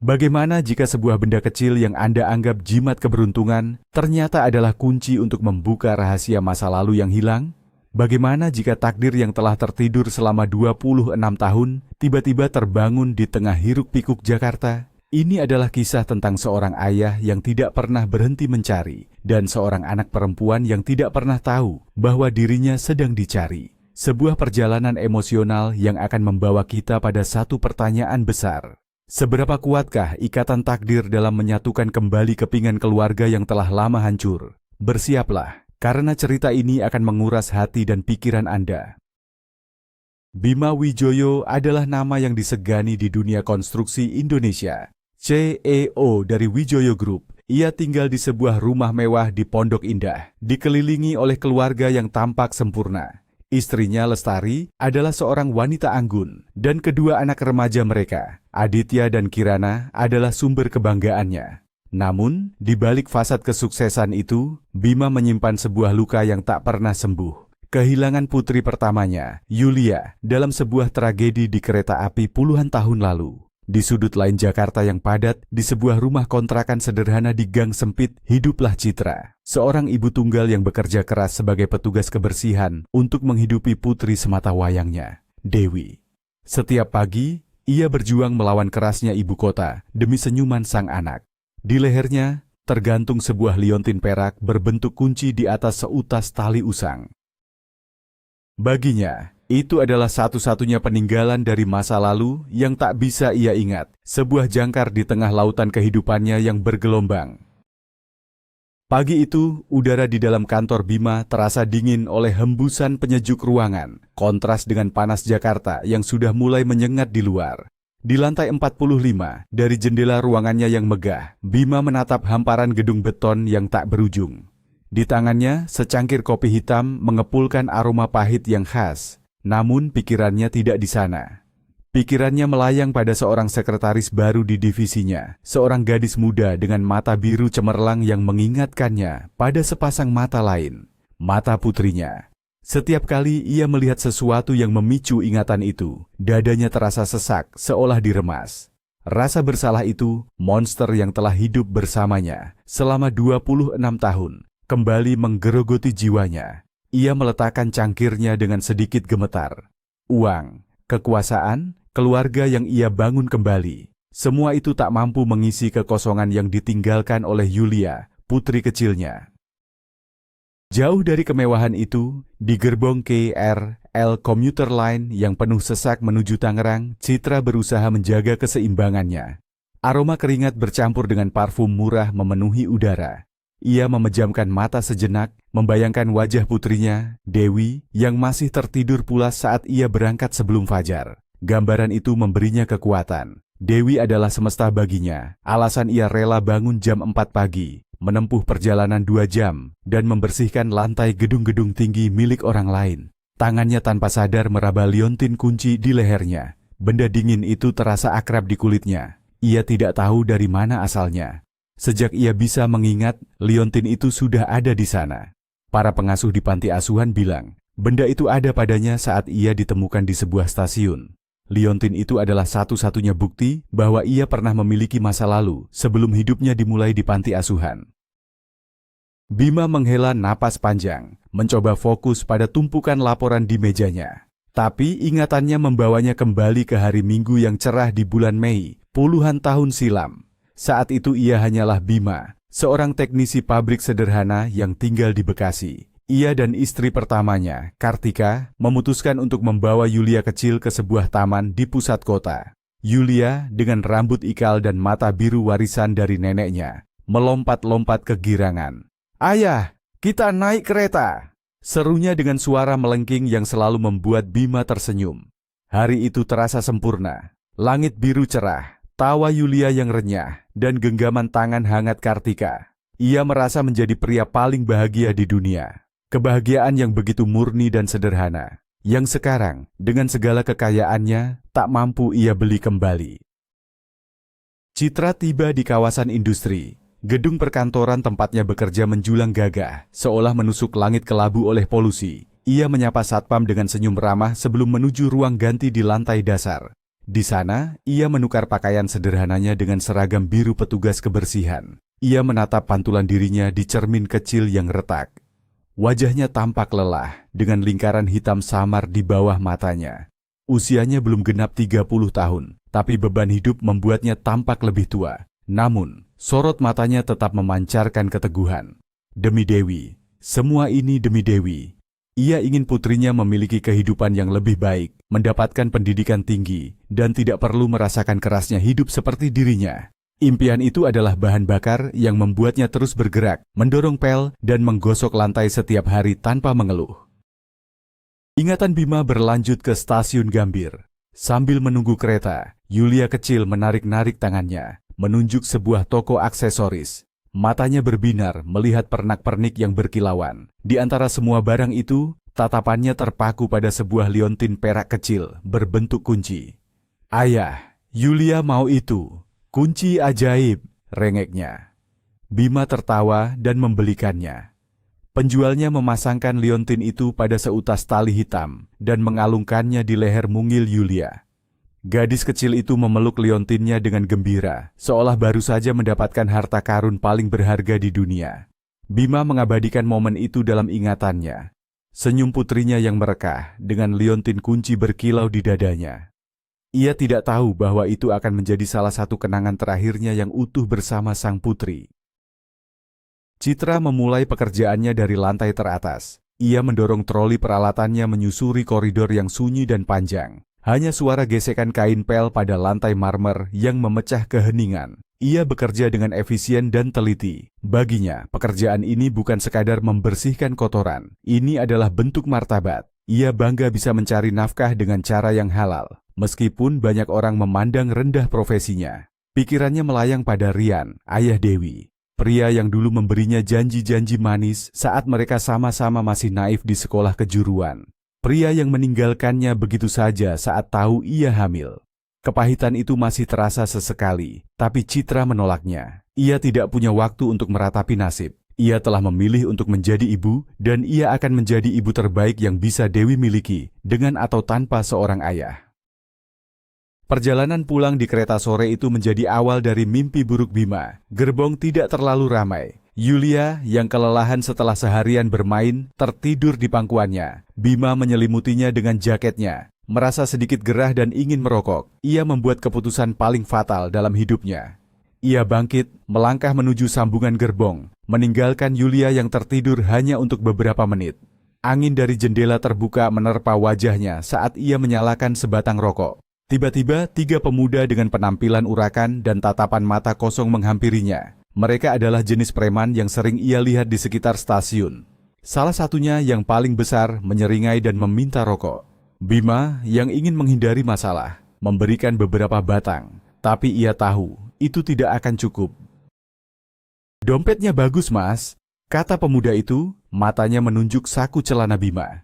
Bagaimana jika sebuah benda kecil yang Anda anggap jimat keberuntungan ternyata adalah kunci untuk membuka rahasia masa lalu yang hilang? Bagaimana jika takdir yang telah tertidur selama 26 tahun tiba-tiba terbangun di tengah hiruk-pikuk Jakarta? Ini adalah kisah tentang seorang ayah yang tidak pernah berhenti mencari dan seorang anak perempuan yang tidak pernah tahu bahwa dirinya sedang dicari. Sebuah perjalanan emosional yang akan membawa kita pada satu pertanyaan besar. Seberapa kuatkah ikatan takdir dalam menyatukan kembali kepingan keluarga yang telah lama hancur? Bersiaplah, karena cerita ini akan menguras hati dan pikiran Anda. Bima Wijoyo adalah nama yang disegani di dunia konstruksi Indonesia. CEO dari Wijoyo Group, ia tinggal di sebuah rumah mewah di Pondok Indah, dikelilingi oleh keluarga yang tampak sempurna. Istrinya Lestari adalah seorang wanita anggun, dan kedua anak remaja mereka, Aditya dan Kirana, adalah sumber kebanggaannya. Namun, di balik fasad kesuksesan itu, Bima menyimpan sebuah luka yang tak pernah sembuh. Kehilangan putri pertamanya, Yulia, dalam sebuah tragedi di kereta api puluhan tahun lalu. Di sudut lain Jakarta yang padat, di sebuah rumah kontrakan sederhana di gang sempit, hiduplah Citra, seorang ibu tunggal yang bekerja keras sebagai petugas kebersihan untuk menghidupi putri semata wayangnya, Dewi. Setiap pagi, ia berjuang melawan kerasnya ibu kota demi senyuman sang anak. Di lehernya, tergantung sebuah liontin perak berbentuk kunci di atas seutas tali usang. Baginya, itu adalah satu-satunya peninggalan dari masa lalu yang tak bisa ia ingat, sebuah jangkar di tengah lautan kehidupannya yang bergelombang. Pagi itu, udara di dalam kantor Bima terasa dingin oleh hembusan penyejuk ruangan, kontras dengan panas Jakarta yang sudah mulai menyengat di luar. Di lantai 45, dari jendela ruangannya yang megah, Bima menatap hamparan gedung beton yang tak berujung. Di tangannya, secangkir kopi hitam mengepulkan aroma pahit yang khas. Namun pikirannya tidak di sana. Pikirannya melayang pada seorang sekretaris baru di divisinya, seorang gadis muda dengan mata biru cemerlang yang mengingatkannya pada sepasang mata lain, mata putrinya. Setiap kali ia melihat sesuatu yang memicu ingatan itu, dadanya terasa sesak seolah diremas. Rasa bersalah itu, monster yang telah hidup bersamanya selama 26 tahun, kembali menggerogoti jiwanya. Ia meletakkan cangkirnya dengan sedikit gemetar. Uang, kekuasaan, keluarga yang ia bangun kembali. Semua itu tak mampu mengisi kekosongan yang ditinggalkan oleh Yulia, putri kecilnya. Jauh dari kemewahan itu, di gerbong KRL Commuter Line yang penuh sesak menuju Tangerang, Citra berusaha menjaga keseimbangannya. Aroma keringat bercampur dengan parfum murah memenuhi udara. Ia memejamkan mata sejenak, membayangkan wajah putrinya, Dewi, yang masih tertidur pulas saat ia berangkat sebelum fajar. Gambaran itu memberinya kekuatan. Dewi adalah semesta baginya, alasan ia rela bangun jam 4 pagi, menempuh perjalanan 2 jam, dan membersihkan lantai gedung-gedung tinggi milik orang lain. Tangannya tanpa sadar meraba liontin kunci di lehernya. Benda dingin itu terasa akrab di kulitnya. Ia tidak tahu dari mana asalnya. Sejak ia bisa mengingat, liontin itu sudah ada di sana. Para pengasuh di panti asuhan bilang, benda itu ada padanya saat ia ditemukan di sebuah stasiun. Liontin itu adalah satu-satunya bukti bahwa ia pernah memiliki masa lalu sebelum hidupnya dimulai di panti asuhan. Bima menghela napas panjang, mencoba fokus pada tumpukan laporan di mejanya. Tapi ingatannya membawanya kembali ke hari Minggu yang cerah di bulan Mei, puluhan tahun silam. Saat itu ia hanyalah Bima, seorang teknisi pabrik sederhana yang tinggal di Bekasi. Ia dan istri pertamanya, Kartika, memutuskan untuk membawa Yulia kecil ke sebuah taman di pusat kota. Yulia, dengan rambut ikal dan mata biru warisan dari neneknya, melompat-lompat kegirangan. "Ayah, kita naik kereta!" Serunya dengan suara melengking yang selalu membuat Bima tersenyum. Hari itu terasa sempurna. Langit biru cerah. Tawa Yulia yang renyah, dan genggaman tangan hangat Kartika. Ia merasa menjadi pria paling bahagia di dunia. Kebahagiaan yang begitu murni dan sederhana, yang sekarang, dengan segala kekayaannya, tak mampu ia beli kembali. Citra tiba di kawasan industri. Gedung perkantoran tempatnya bekerja menjulang gagah, seolah menusuk langit kelabu oleh polusi. Ia menyapa satpam dengan senyum ramah sebelum menuju ruang ganti di lantai dasar. Di sana, ia menukar pakaian sederhananya dengan seragam biru petugas kebersihan. Ia menatap pantulan dirinya di cermin kecil yang retak. Wajahnya tampak lelah, dengan lingkaran hitam samar di bawah matanya. Usianya belum genap 30 tahun, tapi beban hidup membuatnya tampak lebih tua. Namun, sorot matanya tetap memancarkan keteguhan. Demi Dewi, semua ini demi Dewi. Ia ingin putrinya memiliki kehidupan yang lebih baik, mendapatkan pendidikan tinggi, dan tidak perlu merasakan kerasnya hidup seperti dirinya. Impian itu adalah bahan bakar yang membuatnya terus bergerak, mendorong pel, dan menggosok lantai setiap hari tanpa mengeluh. Ingatan Bima berlanjut ke stasiun Gambir. Sambil menunggu kereta, Yulia kecil menarik-narik tangannya, menunjuk sebuah toko aksesoris. Matanya berbinar melihat pernak-pernik yang berkilauan. Di antara semua barang itu, tatapannya terpaku pada sebuah liontin perak kecil berbentuk kunci. "Ayah, Yulia mau itu. Kunci ajaib," rengeknya. Bima tertawa dan membelikannya. Penjualnya memasangkan liontin itu pada seutas tali hitam dan mengalungkannya di leher mungil Yulia. Gadis kecil itu memeluk liontinnya dengan gembira, seolah baru saja mendapatkan harta karun paling berharga di dunia. Bima mengabadikan momen itu dalam ingatannya. Senyum putrinya yang merekah dengan liontin kunci berkilau di dadanya. Ia tidak tahu bahwa itu akan menjadi salah satu kenangan terakhirnya yang utuh bersama sang putri. Citra memulai pekerjaannya dari lantai teratas. Ia mendorong troli peralatannya menyusuri koridor yang sunyi dan panjang. Hanya suara gesekan kain pel pada lantai marmer yang memecah keheningan. Ia bekerja dengan efisien dan teliti. Baginya, pekerjaan ini bukan sekadar membersihkan kotoran. Ini adalah bentuk martabat. Ia bangga bisa mencari nafkah dengan cara yang halal. Meskipun banyak orang memandang rendah profesinya. Pikirannya melayang pada Rian, ayah Dewi. Pria yang dulu memberinya janji-janji manis saat mereka sama-sama masih naif di sekolah kejuruan. Pria yang meninggalkannya begitu saja saat tahu ia hamil. Kepahitan itu masih terasa sesekali, tapi Citra menolaknya. Ia tidak punya waktu untuk meratapi nasib. Ia telah memilih untuk menjadi ibu, dan ia akan menjadi ibu terbaik yang bisa Dewi miliki, dengan atau tanpa seorang ayah. Perjalanan pulang di kereta sore itu menjadi awal dari mimpi buruk Bima. Gerbong tidak terlalu ramai. Yulia yang kelelahan setelah seharian bermain tertidur di pangkuannya. Bima menyelimutinya dengan jaketnya. Merasa sedikit gerah dan ingin merokok. Ia membuat keputusan paling fatal dalam hidupnya. Ia bangkit, melangkah menuju sambungan gerbong, meninggalkan Yulia yang tertidur hanya untuk beberapa menit. Angin dari jendela terbuka menerpa wajahnya saat ia menyalakan sebatang rokok. Tiba-tiba 3 pemuda dengan penampilan urakan dan tatapan mata kosong menghampirinya. Mereka adalah jenis preman yang sering ia lihat di sekitar stasiun. Salah satunya yang paling besar menyeringai dan meminta rokok. Bima yang ingin menghindari masalah, memberikan beberapa batang. Tapi ia tahu, itu tidak akan cukup. "Dompetnya bagus, Mas," kata pemuda itu, matanya menunjuk saku celana Bima.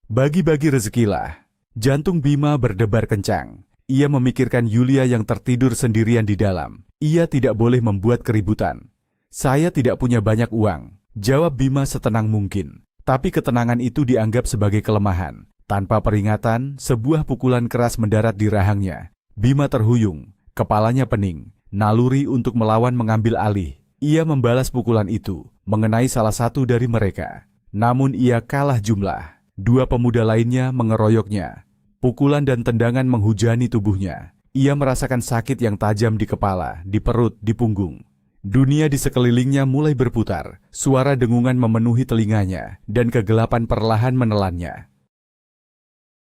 "Bagi-bagi rezekilah." Jantung Bima berdebar kencang. Ia memikirkan Yulia yang tertidur sendirian di dalam. Ia tidak boleh membuat keributan. "Saya tidak punya banyak uang," jawab Bima setenang mungkin. Tapi ketenangan itu dianggap sebagai kelemahan. Tanpa peringatan, sebuah pukulan keras mendarat di rahangnya. Bima terhuyung, kepalanya pening. Naluri untuk melawan mengambil alih. Ia membalas pukulan itu, mengenai salah satu dari mereka. Namun ia kalah jumlah. 2 pemuda lainnya mengeroyoknya. Pukulan dan tendangan menghujani tubuhnya. Ia merasakan sakit yang tajam di kepala, di perut, di punggung. Dunia di sekelilingnya mulai berputar. Suara dengungan memenuhi telinganya, dan kegelapan perlahan menelannya.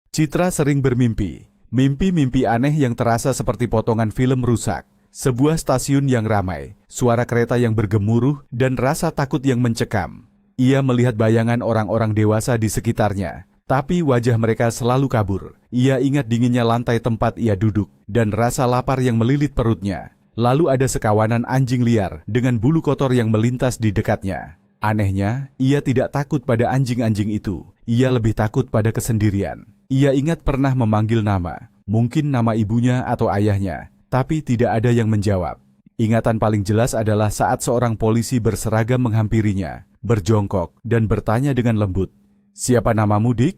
Citra sering bermimpi. Mimpi-mimpi aneh yang terasa seperti potongan film rusak. Sebuah stasiun yang ramai, suara kereta yang bergemuruh, dan rasa takut yang mencekam. Ia melihat bayangan orang-orang dewasa di sekitarnya. Tapi wajah mereka selalu kabur. Ia ingat dinginnya lantai tempat ia duduk, dan rasa lapar yang melilit perutnya. Lalu ada sekawanan anjing liar dengan bulu kotor yang melintas di dekatnya. Anehnya, ia tidak takut pada anjing-anjing itu. Ia lebih takut pada kesendirian. Ia ingat pernah memanggil nama, mungkin nama ibunya atau ayahnya, tapi tidak ada yang menjawab. Ingatan paling jelas adalah saat seorang polisi berseragam menghampirinya, berjongkok, dan bertanya dengan lembut, "Siapa namamu, Dik?"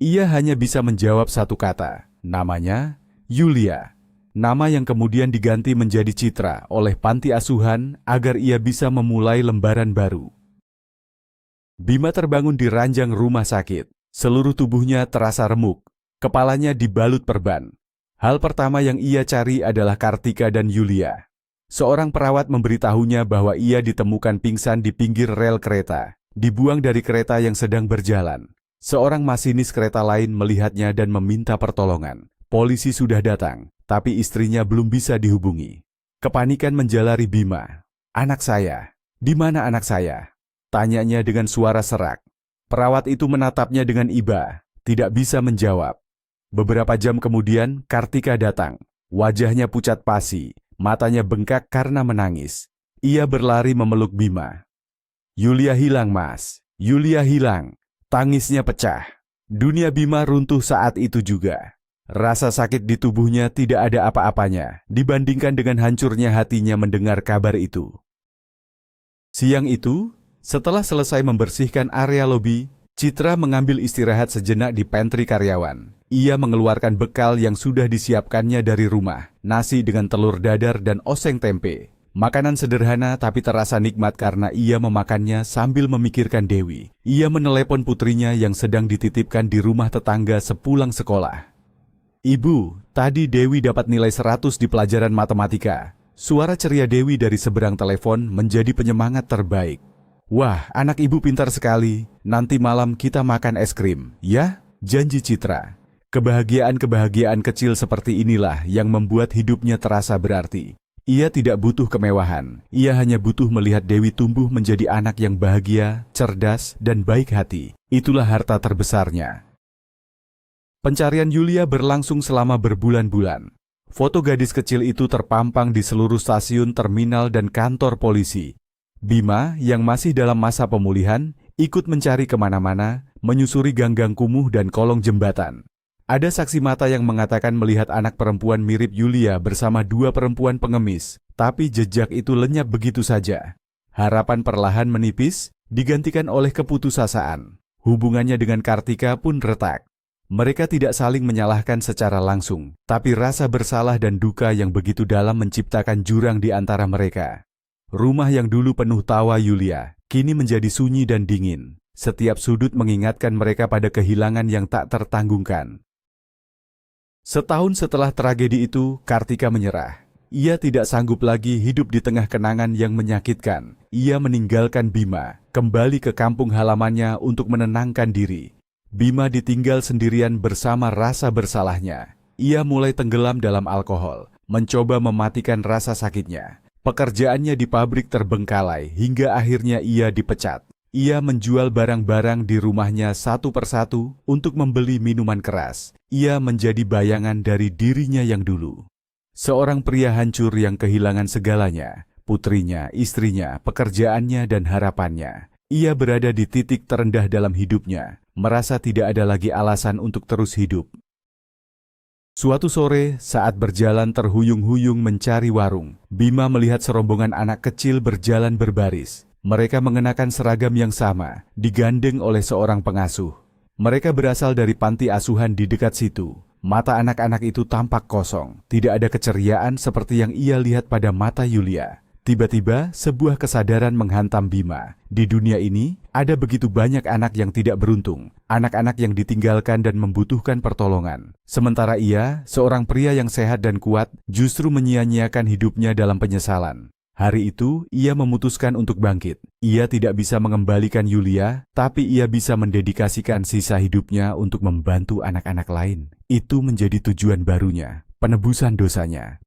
Ia hanya bisa menjawab satu kata, namanya Yulia, nama yang kemudian diganti menjadi Citra oleh panti asuhan agar ia bisa memulai lembaran baru. Bima terbangun di ranjang rumah sakit. Seluruh tubuhnya terasa remuk, kepalanya dibalut perban. Hal pertama yang ia cari adalah Kartika dan Yulia. Seorang perawat memberitahunya bahwa ia ditemukan pingsan di pinggir rel kereta, dibuang dari kereta yang sedang berjalan. Seorang masinis kereta lain melihatnya dan meminta pertolongan. Polisi sudah datang, tapi istrinya belum bisa dihubungi. Kepanikan menjalari Bima. "Anak saya, di mana anak saya?" Tanyanya dengan suara serak. Perawat itu menatapnya dengan iba, tidak bisa menjawab. Beberapa jam kemudian, Kartika datang. Wajahnya pucat pasi, matanya bengkak karena menangis. Ia berlari memeluk Bima. "Yulia hilang, Mas. Yulia hilang." Tangisnya pecah. Dunia Bima runtuh saat itu juga. Rasa sakit di tubuhnya tidak ada apa-apanya dibandingkan dengan hancurnya hatinya mendengar kabar itu. Siang itu, setelah selesai membersihkan area lobi, Citra mengambil istirahat sejenak di pantry karyawan. Ia mengeluarkan bekal yang sudah disiapkannya dari rumah, nasi dengan telur dadar dan oseng tempe. Makanan sederhana tapi terasa nikmat karena ia memakannya sambil memikirkan Dewi. Ia menelepon putrinya yang sedang dititipkan di rumah tetangga sepulang sekolah. "Ibu, tadi Dewi dapat nilai 100 di pelajaran matematika." Suara ceria Dewi dari seberang telepon menjadi penyemangat terbaik. "Wah, anak ibu pintar sekali. Nanti malam kita makan es krim, ya?" janji Citra. Kebahagiaan-kebahagiaan kecil seperti inilah yang membuat hidupnya terasa berarti. Ia tidak butuh kemewahan. Ia hanya butuh melihat Dewi tumbuh menjadi anak yang bahagia, cerdas, dan baik hati. Itulah harta terbesarnya. Pencarian Yulia berlangsung selama berbulan-bulan. Foto gadis kecil itu terpampang di seluruh stasiun, terminal, dan kantor polisi. Bima, yang masih dalam masa pemulihan, ikut mencari kemana-mana, menyusuri gang-gang kumuh dan kolong jembatan. Ada saksi mata yang mengatakan melihat anak perempuan mirip Yulia bersama dua perempuan pengemis, tapi jejak itu lenyap begitu saja. Harapan perlahan menipis, digantikan oleh keputusasaan. Hubungannya dengan Kartika pun retak. Mereka tidak saling menyalahkan secara langsung, tapi rasa bersalah dan duka yang begitu dalam menciptakan jurang di antara mereka. Rumah yang dulu penuh tawa Yulia, kini menjadi sunyi dan dingin. Setiap sudut mengingatkan mereka pada kehilangan yang tak tertanggungkan. Setahun setelah tragedi itu, Kartika menyerah. Ia tidak sanggup lagi hidup di tengah kenangan yang menyakitkan. Ia meninggalkan Bima, kembali ke kampung halamannya untuk menenangkan diri. Bima ditinggal sendirian bersama rasa bersalahnya. Ia mulai tenggelam dalam alkohol, mencoba mematikan rasa sakitnya. Pekerjaannya di pabrik terbengkalai hingga akhirnya ia dipecat. Ia menjual barang-barang di rumahnya satu persatu untuk membeli minuman keras. Ia menjadi bayangan dari dirinya yang dulu. Seorang pria hancur yang kehilangan segalanya, putrinya, istrinya, pekerjaannya, dan harapannya. Ia berada di titik terendah dalam hidupnya, merasa tidak ada lagi alasan untuk terus hidup. Suatu sore, saat berjalan terhuyung-huyung mencari warung, Bima melihat serombongan anak kecil berjalan berbaris. Mereka mengenakan seragam yang sama, digandeng oleh seorang pengasuh. Mereka berasal dari panti asuhan di dekat situ. Mata anak-anak itu tampak kosong, tidak ada keceriaan seperti yang ia lihat pada mata Yulia. Tiba-tiba, sebuah kesadaran menghantam Bima. Di dunia ini, ada begitu banyak anak yang tidak beruntung, anak-anak yang ditinggalkan dan membutuhkan pertolongan. Sementara ia, seorang pria yang sehat dan kuat, justru menyia-nyiakan hidupnya dalam penyesalan. Hari itu, ia memutuskan untuk bangkit. Ia tidak bisa mengembalikan Yulia, tapi ia bisa mendedikasikan sisa hidupnya untuk membantu anak-anak lain. Itu menjadi tujuan barunya, penebusan dosanya.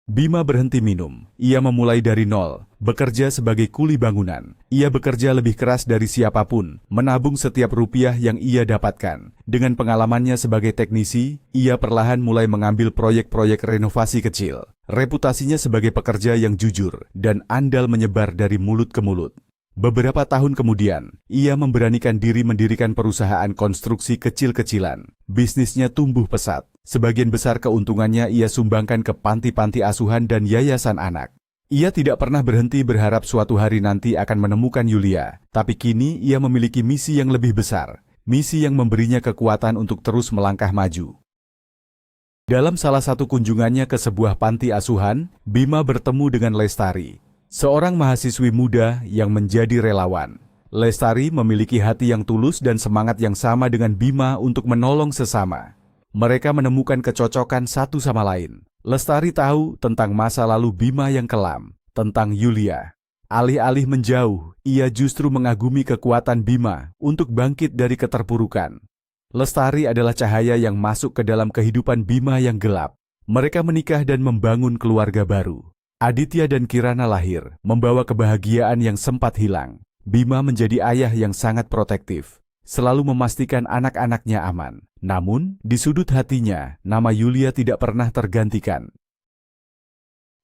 Bima berhenti minum. Ia memulai dari nol, bekerja sebagai kuli bangunan. Ia bekerja lebih keras dari siapapun, menabung setiap rupiah yang ia dapatkan. Dengan pengalamannya sebagai teknisi, ia perlahan mulai mengambil proyek-proyek renovasi kecil. Reputasinya sebagai pekerja yang jujur dan andal menyebar dari mulut ke mulut. Beberapa tahun kemudian, ia memberanikan diri mendirikan perusahaan konstruksi kecil-kecilan. Bisnisnya tumbuh pesat. Sebagian besar keuntungannya ia sumbangkan ke panti-panti asuhan dan yayasan anak. Ia tidak pernah berhenti berharap suatu hari nanti akan menemukan Yulia. Tapi kini ia memiliki misi yang lebih besar. Misi yang memberinya kekuatan untuk terus melangkah maju. Dalam salah satu kunjungannya ke sebuah panti asuhan, Bima bertemu dengan Lestari, seorang mahasiswi muda yang menjadi relawan. Lestari memiliki hati yang tulus dan semangat yang sama dengan Bima untuk menolong sesama. Mereka menemukan kecocokan satu sama lain. Lestari tahu tentang masa lalu Bima yang kelam, tentang Yulia. Alih-alih menjauh, ia justru mengagumi kekuatan Bima untuk bangkit dari keterpurukan. Lestari adalah cahaya yang masuk ke dalam kehidupan Bima yang gelap. Mereka menikah dan membangun keluarga baru. Aditya dan Kirana lahir, membawa kebahagiaan yang sempat hilang. Bima menjadi ayah yang sangat protektif, selalu memastikan anak-anaknya aman. Namun, di sudut hatinya, nama Yulia tidak pernah tergantikan.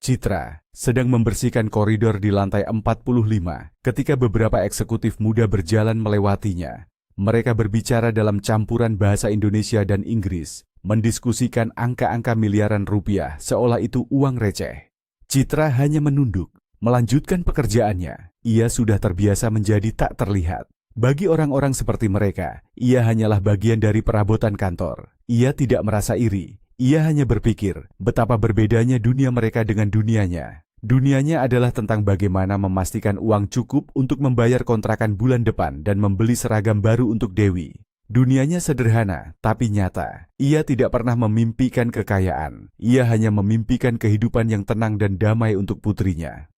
Citra sedang membersihkan koridor di lantai 45 ketika beberapa eksekutif muda berjalan melewatinya. Mereka berbicara dalam campuran bahasa Indonesia dan Inggris, mendiskusikan angka-angka miliaran rupiah seolah itu uang receh. Citra hanya menunduk, melanjutkan pekerjaannya. Ia sudah terbiasa menjadi tak terlihat. Bagi orang-orang seperti mereka, ia hanyalah bagian dari perabotan kantor. Ia tidak merasa iri. Ia hanya berpikir betapa berbedanya dunia mereka dengan dunianya. Dunianya adalah tentang bagaimana memastikan uang cukup untuk membayar kontrakan bulan depan dan membeli seragam baru untuk Dewi. Dunianya sederhana, tapi nyata. Ia tidak pernah memimpikan kekayaan. Ia hanya memimpikan kehidupan yang tenang dan damai untuk putrinya.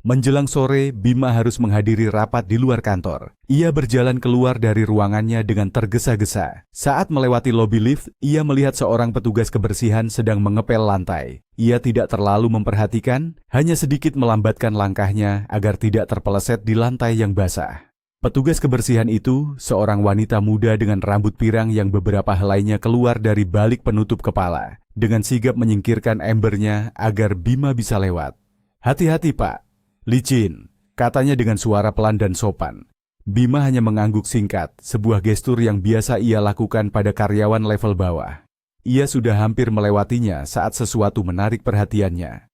Menjelang sore, Bima harus menghadiri rapat di luar kantor. Ia berjalan keluar dari ruangannya dengan tergesa-gesa. Saat melewati lobi lift, ia melihat seorang petugas kebersihan sedang mengepel lantai. Ia tidak terlalu memperhatikan, hanya sedikit melambatkan langkahnya agar tidak terpeleset di lantai yang basah. Petugas kebersihan itu, seorang wanita muda dengan rambut pirang yang beberapa helainya keluar dari balik penutup kepala, dengan sigap menyingkirkan embernya agar Bima bisa lewat. "Hati-hati, Pak. Licin," katanya dengan suara pelan dan sopan. Bima hanya mengangguk singkat, sebuah gestur yang biasa ia lakukan pada karyawan level bawah. Ia sudah hampir melewatinya saat sesuatu menarik perhatiannya.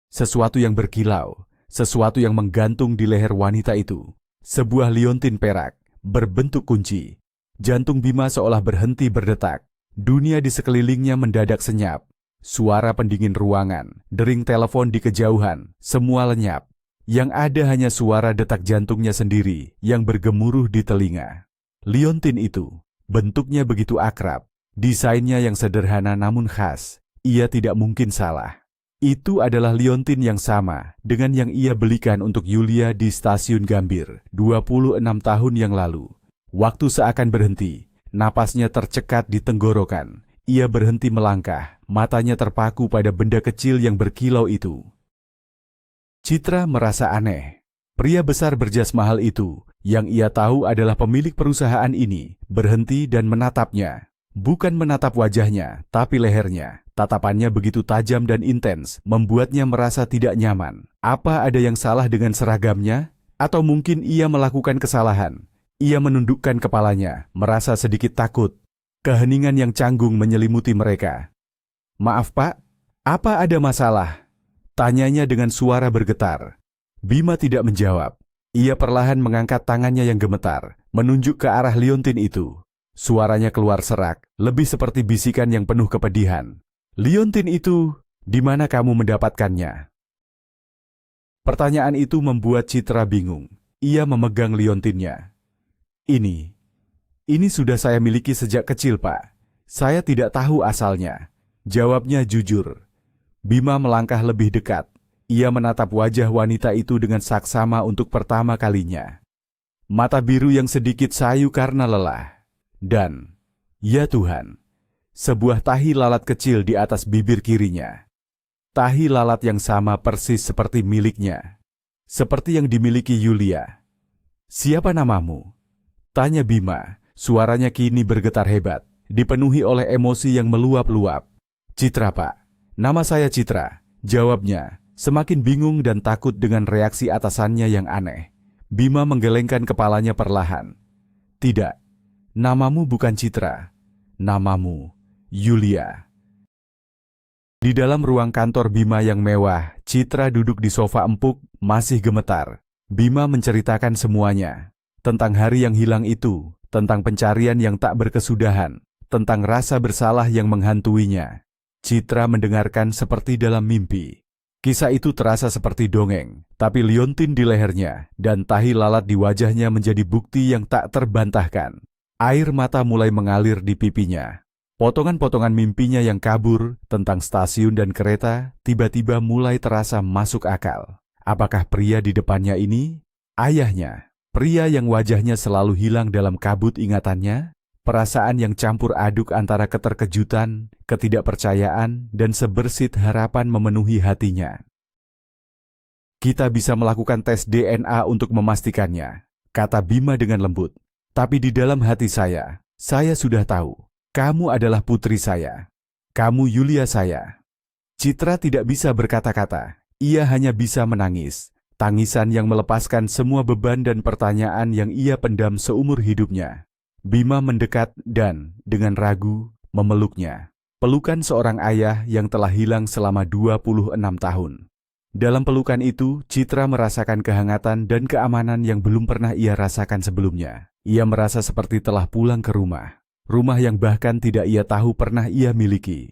Sesuatu yang berkilau, sesuatu yang menggantung di leher wanita itu. Sebuah liontin perak, berbentuk kunci. Jantung Bima seolah berhenti berdetak. Dunia di sekelilingnya mendadak senyap. Suara pendingin ruangan, dering telepon di kejauhan, semua lenyap. Yang ada hanya suara detak jantungnya sendiri yang bergemuruh di telinga. Liontin itu, bentuknya begitu akrab, desainnya yang sederhana namun khas. Ia tidak mungkin salah. Itu adalah liontin yang sama dengan yang ia belikan untuk Yulia di stasiun Gambir 26 tahun yang lalu. Waktu seakan berhenti, napasnya tercekat di tenggorokan. Ia berhenti melangkah, matanya terpaku pada benda kecil yang berkilau itu. Citra merasa aneh. Pria besar berjas mahal itu, yang ia tahu adalah pemilik perusahaan ini, berhenti dan menatapnya. Bukan menatap wajahnya, tapi lehernya. Tatapannya begitu tajam dan intens, membuatnya merasa tidak nyaman. Apa ada yang salah dengan seragamnya? Atau mungkin ia melakukan kesalahan? Ia menundukkan kepalanya, merasa sedikit takut. Keheningan yang canggung menyelimuti mereka. "Maaf, Pak, apa ada masalah?" tanyanya dengan suara bergetar. Bima tidak menjawab. Ia perlahan mengangkat tangannya yang gemetar, menunjuk ke arah liontin itu. Suaranya keluar serak, lebih seperti bisikan yang penuh kepedihan. "Liontin itu, di mana kamu mendapatkannya?" Pertanyaan itu membuat Citra bingung. Ia memegang liontinnya. Ini sudah saya miliki sejak kecil, Pak. Saya tidak tahu asalnya." Jawabnya jujur. Bima melangkah lebih dekat. Ia menatap wajah wanita itu dengan saksama untuk pertama kalinya. Mata biru yang sedikit sayu karena lelah. Dan, ya Tuhan, sebuah tahi lalat kecil di atas bibir kirinya. Tahi lalat yang sama persis seperti miliknya. Seperti yang dimiliki Yulia. "Siapa namamu?" tanya Bima. Suaranya kini bergetar hebat, dipenuhi oleh emosi yang meluap-luap. "Citra, Pak. Nama saya Citra," jawabnya, semakin bingung dan takut dengan reaksi atasannya yang aneh. Bima menggelengkan kepalanya perlahan. "Tidak, namamu bukan Citra. Namamu Yulia." Di dalam ruang kantor Bima yang mewah, Citra duduk di sofa empuk, masih gemetar. Bima menceritakan semuanya. Tentang hari yang hilang itu, tentang pencarian yang tak berkesudahan, tentang rasa bersalah yang menghantuinya. Citra mendengarkan seperti dalam mimpi. Kisah itu terasa seperti dongeng, tapi liontin di lehernya dan tahi lalat di wajahnya menjadi bukti yang tak terbantahkan. Air mata mulai mengalir di pipinya. Potongan-potongan mimpinya yang kabur tentang stasiun dan kereta tiba-tiba mulai terasa masuk akal. Apakah pria di depannya ini ayahnya? Pria yang wajahnya selalu hilang dalam kabut ingatannya? Perasaan yang campur aduk antara keterkejutan, ketidakpercayaan, dan sebersit harapan memenuhi hatinya. Kita bisa melakukan tes DNA untuk memastikannya, kata Bima dengan lembut. Tapi di dalam hati saya sudah tahu, kamu adalah putri saya. Kamu Yulia saya. Citra tidak bisa berkata-kata, ia hanya bisa menangis. Tangisan yang melepaskan semua beban dan pertanyaan yang ia pendam seumur hidupnya. Bima mendekat dan, dengan ragu, memeluknya. Pelukan seorang ayah yang telah hilang selama 26 tahun. Dalam pelukan itu, Citra merasakan kehangatan dan keamanan yang belum pernah ia rasakan sebelumnya. Ia merasa seperti telah pulang ke rumah. Rumah yang bahkan tidak ia tahu pernah ia miliki.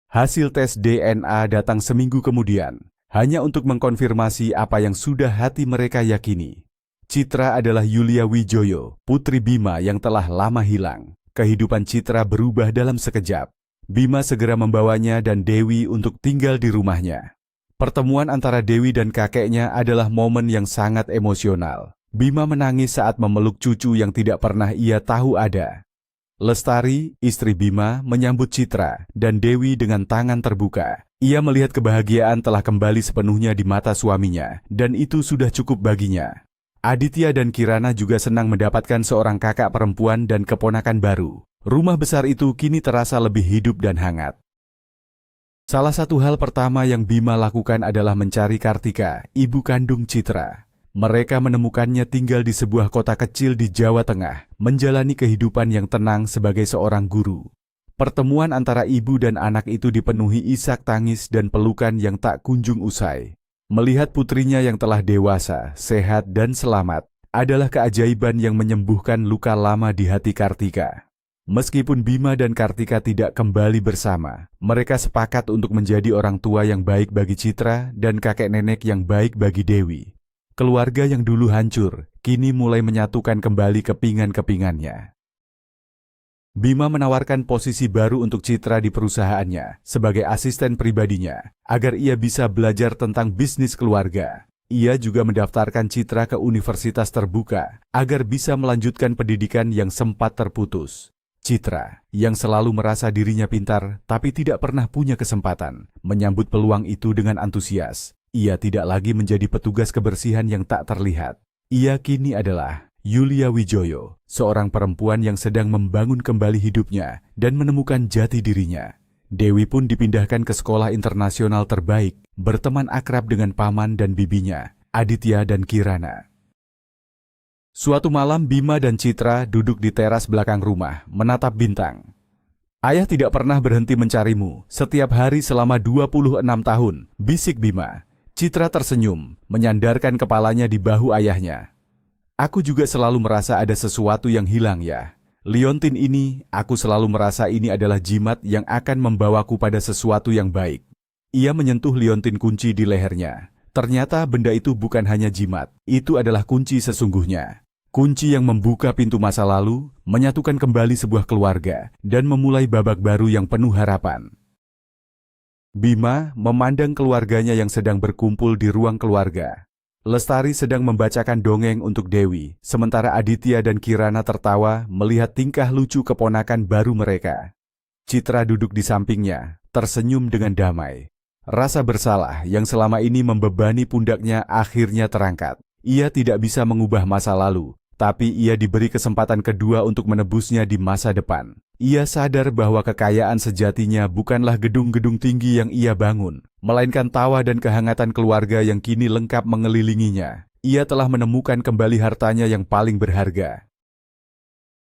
Hasil tes DNA datang seminggu kemudian, hanya untuk mengkonfirmasi apa yang sudah hati mereka yakini. Citra adalah Yulia Wijoyo, putri Bima yang telah lama hilang. Kehidupan Citra berubah dalam sekejap. Bima segera membawanya dan Dewi untuk tinggal di rumahnya. Pertemuan antara Dewi dan kakeknya adalah momen yang sangat emosional. Bima menangis saat memeluk cucu yang tidak pernah ia tahu ada. Lestari, istri Bima, menyambut Citra dan Dewi dengan tangan terbuka. Ia melihat kebahagiaan telah kembali sepenuhnya di mata suaminya, dan itu sudah cukup baginya. Aditya dan Kirana juga senang mendapatkan seorang kakak perempuan dan keponakan baru. Rumah besar itu kini terasa lebih hidup dan hangat. Salah satu hal pertama yang Bima lakukan adalah mencari Kartika, ibu kandung Citra. Mereka menemukannya tinggal di sebuah kota kecil di Jawa Tengah, menjalani kehidupan yang tenang sebagai seorang guru. Pertemuan antara ibu dan anak itu dipenuhi isak tangis dan pelukan yang tak kunjung usai. Melihat putrinya yang telah dewasa, sehat, dan selamat adalah keajaiban yang menyembuhkan luka lama di hati Kartika. Meskipun Bima dan Kartika tidak kembali bersama, mereka sepakat untuk menjadi orang tua yang baik bagi Citra dan kakek nenek yang baik bagi Dewi. Keluarga yang dulu hancur, kini mulai menyatukan kembali kepingan-kepingannya. Bima menawarkan posisi baru untuk Citra di perusahaannya sebagai asisten pribadinya, agar ia bisa belajar tentang bisnis keluarga. Ia juga mendaftarkan Citra ke universitas terbuka, agar bisa melanjutkan pendidikan yang sempat terputus. Citra, yang selalu merasa dirinya pintar tapi tidak pernah punya kesempatan, menyambut peluang itu dengan antusias. Ia tidak lagi menjadi petugas kebersihan yang tak terlihat. Ia kini adalah Yulia Wijoyo, seorang perempuan yang sedang membangun kembali hidupnya dan menemukan jati dirinya. Dewi pun dipindahkan ke sekolah internasional terbaik, berteman akrab dengan paman dan bibinya, Aditya dan Kirana. Suatu malam Bima dan Citra duduk di teras belakang rumah, menatap bintang. Ayah tidak pernah berhenti mencarimu, setiap hari selama 26 tahun, bisik Bima. Citra tersenyum, menyandarkan kepalanya di bahu ayahnya. Aku juga selalu merasa ada sesuatu yang hilang ya. Liontin ini, aku selalu merasa ini adalah jimat yang akan membawaku pada sesuatu yang baik. Ia menyentuh liontin kunci di lehernya. Ternyata benda itu bukan hanya jimat, itu adalah kunci sesungguhnya. Kunci yang membuka pintu masa lalu, menyatukan kembali sebuah keluarga, dan memulai babak baru yang penuh harapan. Bima memandang keluarganya yang sedang berkumpul di ruang keluarga. Lestari sedang membacakan dongeng untuk Dewi, sementara Aditya dan Kirana tertawa melihat tingkah lucu keponakan baru mereka. Citra duduk di sampingnya, tersenyum dengan damai. Rasa bersalah yang selama ini membebani pundaknya akhirnya terangkat. Ia tidak bisa mengubah masa lalu, tapi ia diberi kesempatan kedua untuk menebusnya di masa depan. Ia sadar bahwa kekayaan sejatinya bukanlah gedung-gedung tinggi yang ia bangun, melainkan tawa dan kehangatan keluarga yang kini lengkap mengelilinginya. Ia telah menemukan kembali hartanya yang paling berharga.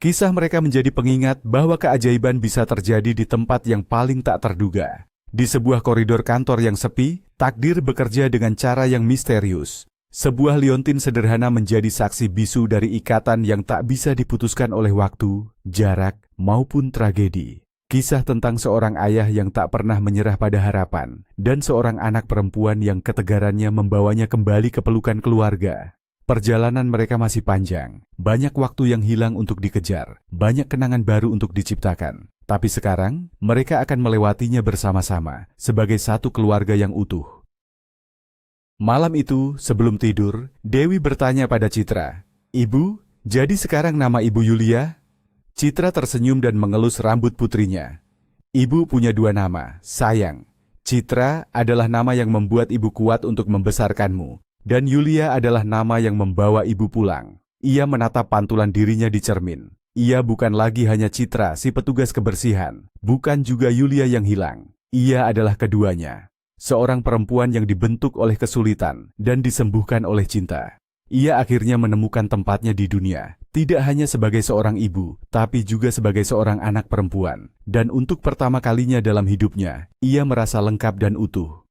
Kisah mereka menjadi pengingat bahwa keajaiban bisa terjadi di tempat yang paling tak terduga. Di sebuah koridor kantor yang sepi, takdir bekerja dengan cara yang misterius. Sebuah liontin sederhana menjadi saksi bisu dari ikatan yang tak bisa diputuskan oleh waktu, jarak, maupun tragedi. Kisah tentang seorang ayah yang tak pernah menyerah pada harapan, dan seorang anak perempuan yang ketegarannya membawanya kembali ke pelukan keluarga. Perjalanan mereka masih panjang, banyak waktu yang hilang untuk dikejar, banyak kenangan baru untuk diciptakan. Tapi sekarang, mereka akan melewatinya bersama-sama, sebagai satu keluarga yang utuh. Malam itu, sebelum tidur, Dewi bertanya pada Citra, "Ibu, jadi sekarang nama Ibu Yulia?" Citra tersenyum dan mengelus rambut putrinya. "Ibu punya dua nama, sayang. Citra adalah nama yang membuat ibu kuat untuk membesarkanmu, dan Yulia adalah nama yang membawa ibu pulang." Ia menatap pantulan dirinya di cermin. Ia bukan lagi hanya Citra, si petugas kebersihan, bukan juga Yulia yang hilang. Ia adalah keduanya. Seorang perempuan yang dibentuk oleh kesulitan dan disembuhkan oleh cinta. Ia akhirnya menemukan tempatnya di dunia, tidak hanya sebagai seorang ibu, tapi juga sebagai seorang anak perempuan. Dan untuk pertama kalinya dalam hidupnya, ia merasa lengkap dan utuh.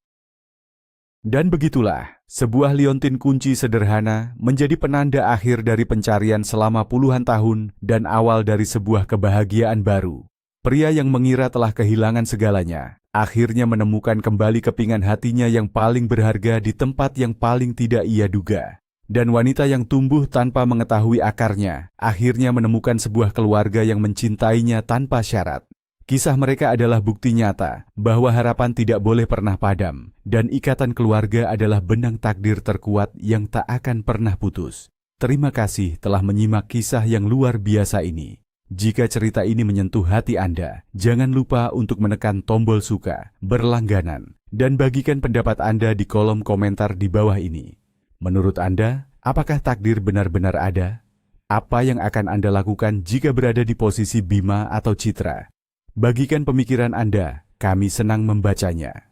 Dan begitulah, sebuah liontin kunci sederhana menjadi penanda akhir dari pencarian selama puluhan tahun dan awal dari sebuah kebahagiaan baru. Pria yang mengira telah kehilangan segalanya, akhirnya menemukan kembali kepingan hatinya yang paling berharga di tempat yang paling tidak ia duga. Dan wanita yang tumbuh tanpa mengetahui akarnya, akhirnya menemukan sebuah keluarga yang mencintainya tanpa syarat. Kisah mereka adalah bukti nyata bahwa harapan tidak boleh pernah padam, dan ikatan keluarga adalah benang takdir terkuat yang tak akan pernah putus. Terima kasih telah menyimak kisah yang luar biasa ini. Jika cerita ini menyentuh hati Anda, jangan lupa untuk menekan tombol suka, berlangganan, dan bagikan pendapat Anda di kolom komentar di bawah ini. Menurut Anda, apakah takdir benar-benar ada? Apa yang akan Anda lakukan jika berada di posisi Bima atau Citra? Bagikan pemikiran Anda, kami senang membacanya.